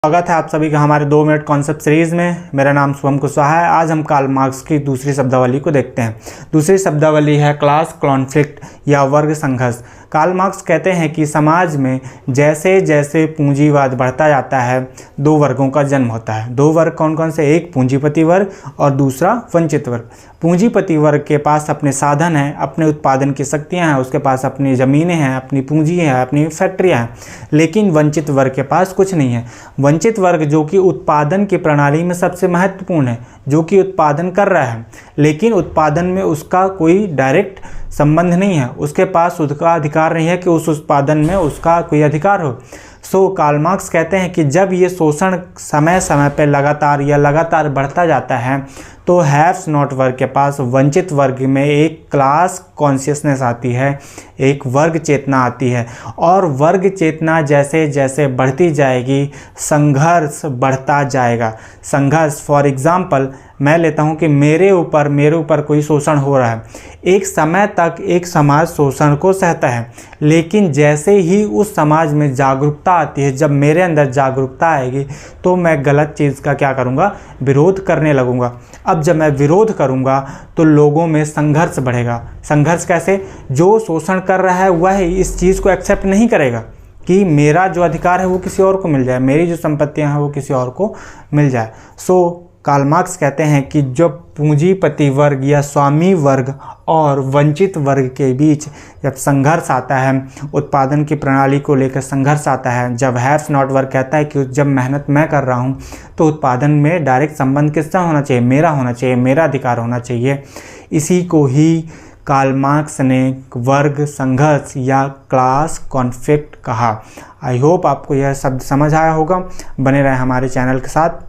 स्वागत है आप सभी का हमारे 2 मिनट कॉन्सेप्ट सीरीज में। मेरा नाम शुभम कुशवाहा है। आज हम कार्ल मार्क्स की दूसरी शब्दावली को देखते हैं। दूसरी शब्दावली है क्लास कॉन्फ्लिक्ट या वर्ग संघर्ष। कार्ल मार्क्स कहते हैं कि समाज में जैसे जैसे पूंजीवाद बढ़ता जाता है, 2 वर्गों का जन्म होता है। 2 वर्ग कौन कौन से? एक पूंजीपति वर्ग और दूसरा वंचित वर्ग। पूंजीपति वर्ग के पास अपने साधन हैं, अपने उत्पादन की शक्तियां हैं, उसके पास अपनी ज़मीनें हैं, अपनी पूंजी है, अपनी फैक्ट्रियां हैं, लेकिन वंचित वर्ग के पास कुछ नहीं है। वंचित वर्ग जो कि उत्पादन की प्रणाली में सबसे महत्वपूर्ण है, जो कि उत्पादन कर रहा है, लेकिन उत्पादन में उसका कोई डायरेक्ट संबंध नहीं है, उसके पास उसका अधिकार नहीं है कि उस उत्पादन में उसका कोई अधिकार हो। कार्ल मार्क्स कहते हैं कि जब ये शोषण समय समय पर लगातार बढ़ता जाता है, तो हैव्स नॉट वर्ग के पास, वंचित वर्ग में एक क्लास कॉन्शियसनेस आती है, एक वर्ग चेतना आती है, और वर्ग चेतना जैसे जैसे बढ़ती जाएगी, संघर्ष बढ़ता जाएगा। संघर्ष, फॉर एग्जाम्पल मैं लेता हूं कि मेरे ऊपर कोई शोषण हो रहा है। एक समय तक एक समाज शोषण को सहता है, लेकिन जैसे ही उस समाज में जागरूकता आती है, जब मेरे अंदर जागरूकता आएगी, तो मैं गलत चीज़ का क्या करूँगा? विरोध करने लगूँगा। अब जब मैं विरोध करूँगा तो लोगों में संघर्ष बढ़ेगा। संघर्ष कैसे? जो शोषण कर रहा है वह इस चीज़ को एक्सेप्ट नहीं करेगा कि मेरा जो अधिकार है वो किसी और को मिल जाए, मेरी जो संपत्तियां हैं वो किसी और को मिल जाए। कार्ल मार्क्स कहते हैं कि जब पूंजीपति वर्ग या स्वामी वर्ग और वंचित वर्ग के बीच जब संघर्ष आता है, उत्पादन की प्रणाली को लेकर संघर्ष आता है, जब हैव्स नॉट वर्ग कहता है कि जब मेहनत मैं कर रहा हूं तो उत्पादन में डायरेक्ट संबंध किसका होना चाहिए? मेरा होना चाहिए, मेरा अधिकार होना चाहिए। इसी को ही कार्ल मार्क्स ने वर्ग संघर्ष या क्लास कॉन्फ्लिक्ट कहा। आई होप आपको यह शब्द समझ आया होगा। बने रहे हमारे चैनल के साथ।